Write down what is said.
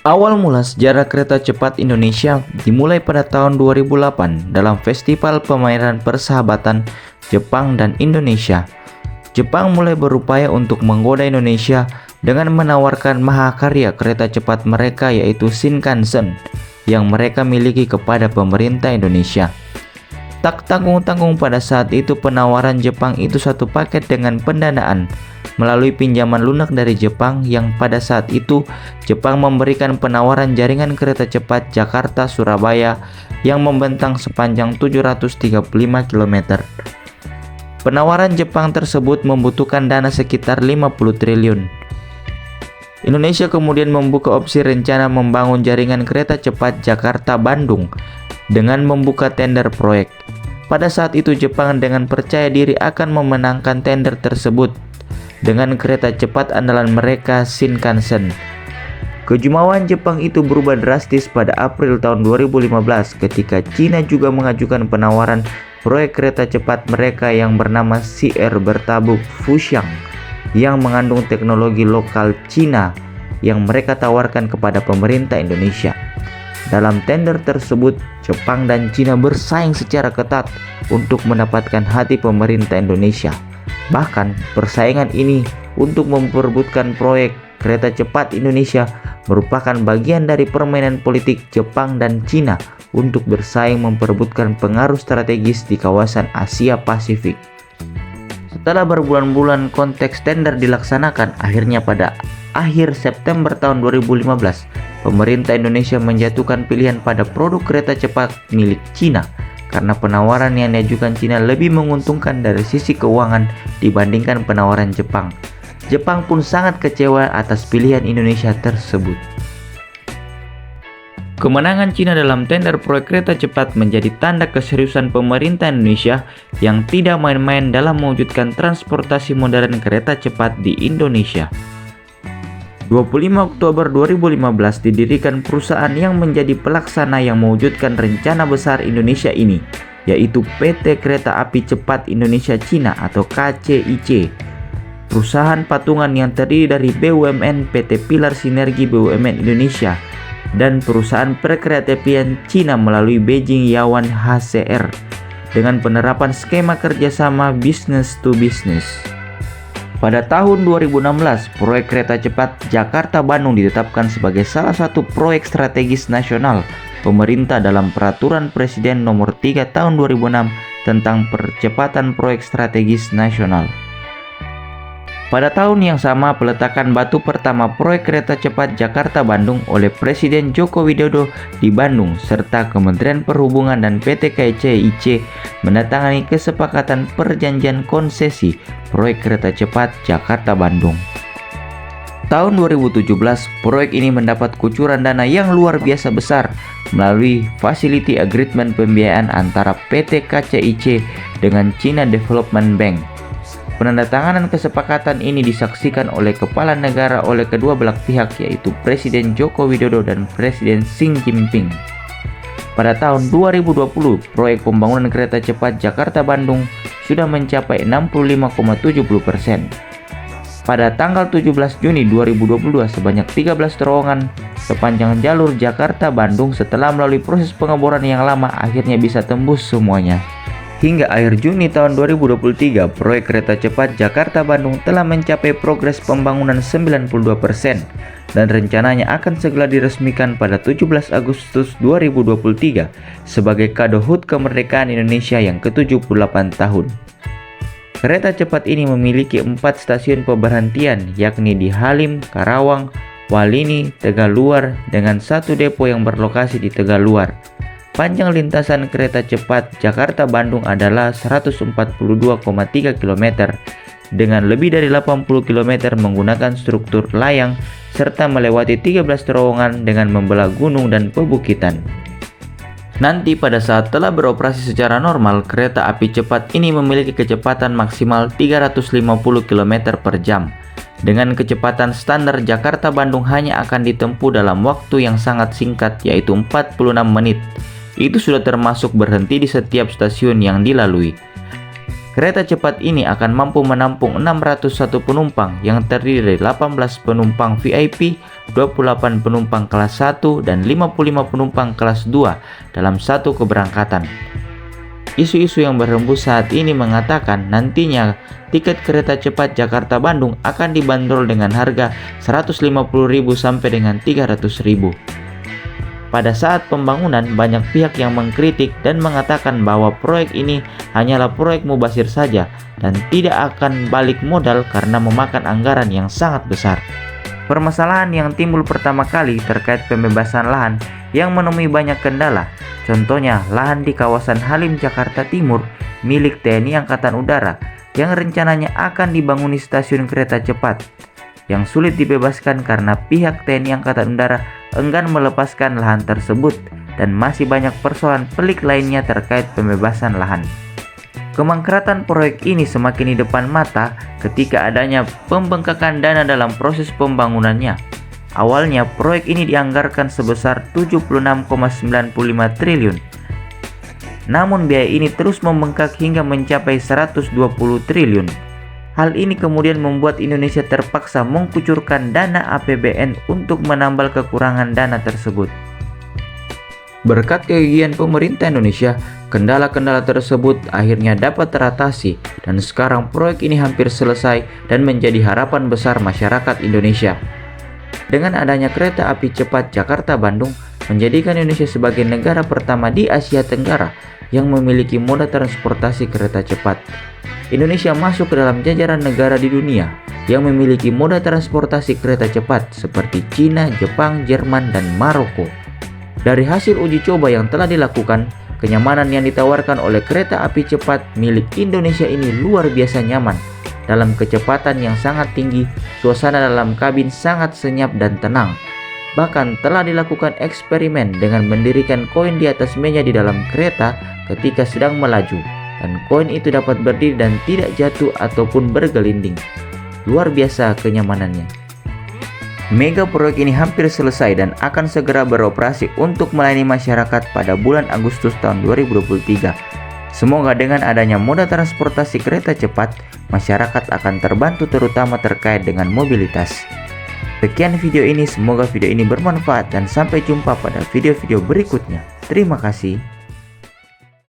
Awal mula sejarah kereta cepat Indonesia dimulai pada tahun 2008 dalam Festival Pameran Persahabatan Jepang dan Indonesia. Jepang mulai berupaya untuk menggoda Indonesia dengan menawarkan mahakarya kereta cepat mereka yaitu Shinkansen yang mereka miliki kepada pemerintah Indonesia. Tak tanggung-tanggung pada saat itu penawaran Jepang itu satu paket dengan pendanaan melalui pinjaman lunak dari Jepang yang pada saat itu Jepang memberikan penawaran jaringan kereta cepat Jakarta-Surabaya yang membentang sepanjang 735 km. Penawaran Jepang tersebut membutuhkan dana sekitar 50 triliun. Indonesia kemudian membuka opsi rencana membangun jaringan kereta cepat Jakarta-Bandung dengan membuka tender proyek. Pada saat itu Jepang dengan percaya diri akan memenangkan tender tersebut dengan kereta cepat andalan mereka Shinkansen. Kejumawan Jepang itu berubah drastis pada April tahun 2015 ketika Cina juga mengajukan penawaran proyek kereta cepat mereka yang bernama CR bertabuk Fuxiang yang mengandung teknologi lokal Cina yang mereka tawarkan kepada pemerintah Indonesia. Dalam tender tersebut, Jepang dan Cina bersaing secara ketat untuk mendapatkan hati pemerintah Indonesia. Bahkan, persaingan ini untuk memperebutkan proyek kereta cepat Indonesia merupakan bagian dari permainan politik Jepang dan Cina untuk bersaing memperebutkan pengaruh strategis di kawasan Asia Pasifik. Setelah berbulan-bulan konteks tender dilaksanakan, akhirnya pada akhir September tahun 2015, pemerintah Indonesia menjatuhkan pilihan pada produk kereta cepat milik Cina karena penawaran yang diajukan Cina lebih menguntungkan dari sisi keuangan dibandingkan penawaran Jepang. Jepang pun sangat kecewa atas pilihan Indonesia tersebut. Kemenangan Cina dalam tender proyek kereta cepat menjadi tanda keseriusan pemerintah Indonesia yang tidak main-main dalam mewujudkan transportasi modern kereta cepat di Indonesia. 25 Oktober 2015 didirikan perusahaan yang menjadi pelaksana yang mewujudkan rencana besar Indonesia ini, yaitu PT Kereta Api Cepat Indonesia Cina atau KCIC. Perusahaan patungan yang terdiri dari BUMN PT Pilar Sinergi BUMN Indonesia dan perusahaan perkeretaapian Cina melalui Beijing Yawan HCR dengan penerapan skema kerjasama business to business. Pada tahun 2016, proyek kereta cepat Jakarta-Bandung ditetapkan sebagai salah satu proyek strategis nasional pemerintah dalam Peraturan Presiden Nomor 3 Tahun 2006 tentang percepatan proyek strategis nasional. Pada tahun yang sama, peletakan batu pertama proyek kereta cepat Jakarta-Bandung oleh Presiden Joko Widodo di Bandung serta Kementerian Perhubungan dan PT KCIC menandatangani kesepakatan perjanjian konsesi proyek kereta cepat Jakarta-Bandung. Tahun 2017, proyek ini mendapat kucuran dana yang luar biasa besar melalui Facility Agreement pembiayaan antara PT KCIC dengan China Development Bank. Penandatanganan kesepakatan ini disaksikan oleh kepala negara oleh kedua belah pihak yaitu Presiden Joko Widodo dan Presiden Xi Jinping. Pada tahun 2020, proyek pembangunan kereta cepat Jakarta-Bandung sudah mencapai 65,70%. Pada tanggal 17 Juni 2022, sebanyak 13 terowongan sepanjang jalur Jakarta-Bandung setelah melalui proses pengeboran yang lama akhirnya bisa tembus semuanya. Hingga akhir Juni tahun 2023, proyek kereta cepat Jakarta-Bandung telah mencapai progres pembangunan 92% dan rencananya akan segera diresmikan pada 17 Agustus 2023 sebagai kado HUT kemerdekaan Indonesia yang ke-78 tahun. Kereta cepat ini memiliki 4 stasiun pemberhentian yakni di Halim, Karawang, Walini, Tegaluar dengan 1 depo yang berlokasi di Tegaluar. Panjang lintasan kereta cepat Jakarta-Bandung adalah 142,3 km dengan lebih dari 80 km menggunakan struktur layang serta melewati 13 terowongan dengan membelah gunung dan pebukitan. Nanti pada saat telah beroperasi secara normal, kereta api cepat ini memiliki kecepatan maksimal 350 km per jam. Dengan kecepatan standar Jakarta-Bandung hanya akan ditempuh dalam waktu yang sangat singkat yaitu 46 menit. Itu sudah termasuk berhenti di setiap stasiun yang dilalui. Kereta cepat ini akan mampu menampung 601 penumpang yang terdiri dari 18 penumpang VIP, 28 penumpang kelas 1, dan 55 penumpang kelas 2 dalam satu keberangkatan. Isu-isu yang berhembus saat ini mengatakan nantinya tiket kereta cepat Jakarta-Bandung akan dibanderol dengan harga 150.000 sampai dengan 300.000. Pada saat pembangunan, banyak pihak yang mengkritik dan mengatakan bahwa proyek ini hanyalah proyek mubazir saja dan tidak akan balik modal karena memakan anggaran yang sangat besar. Permasalahan yang timbul pertama kali terkait pembebasan lahan yang menemui banyak kendala. Contohnya, lahan di kawasan Halim Jakarta Timur milik TNI Angkatan Udara yang rencananya akan dibanguni stasiun kereta cepat, yang sulit dibebaskan karena pihak TNI Angkatan Udara enggan melepaskan lahan tersebut dan masih banyak persoalan pelik lainnya terkait pembebasan lahan. Kemangkratan proyek ini semakin di depan mata ketika adanya pembengkakan dana dalam proses pembangunannya. Awalnya proyek ini dianggarkan sebesar 76,95 triliun. Namun biaya ini terus membengkak hingga mencapai 120 triliun. Hal ini kemudian membuat Indonesia terpaksa mengucurkan dana APBN untuk menambal kekurangan dana tersebut. Berkat kegigihan pemerintah Indonesia, kendala-kendala tersebut akhirnya dapat teratasi dan sekarang proyek ini hampir selesai dan menjadi harapan besar masyarakat Indonesia. Dengan adanya kereta api cepat Jakarta-Bandung, menjadikan Indonesia sebagai negara pertama di Asia Tenggara yang memiliki moda transportasi kereta cepat. Indonesia masuk ke dalam jajaran negara di dunia yang memiliki moda transportasi kereta cepat seperti Cina, Jepang, Jerman, dan Maroko. Dari hasil uji coba yang telah dilakukan, kenyamanan yang ditawarkan oleh kereta api cepat milik Indonesia ini luar biasa nyaman. Dalam kecepatan yang sangat tinggi, suasana dalam kabin sangat senyap dan tenang. Bahkan telah dilakukan eksperimen dengan mendirikan koin di atas meja di dalam kereta ketika sedang melaju, dan koin itu dapat berdiri dan tidak jatuh ataupun bergelinding. Luar biasa kenyamanannya. Mega proyek ini hampir selesai dan akan segera beroperasi untuk melayani masyarakat pada bulan Agustus tahun 2023. Semoga dengan adanya moda transportasi kereta cepat, masyarakat akan terbantu terutama terkait dengan mobilitas. Sekian video ini, semoga video ini bermanfaat dan sampai jumpa pada video-video berikutnya. Terima kasih.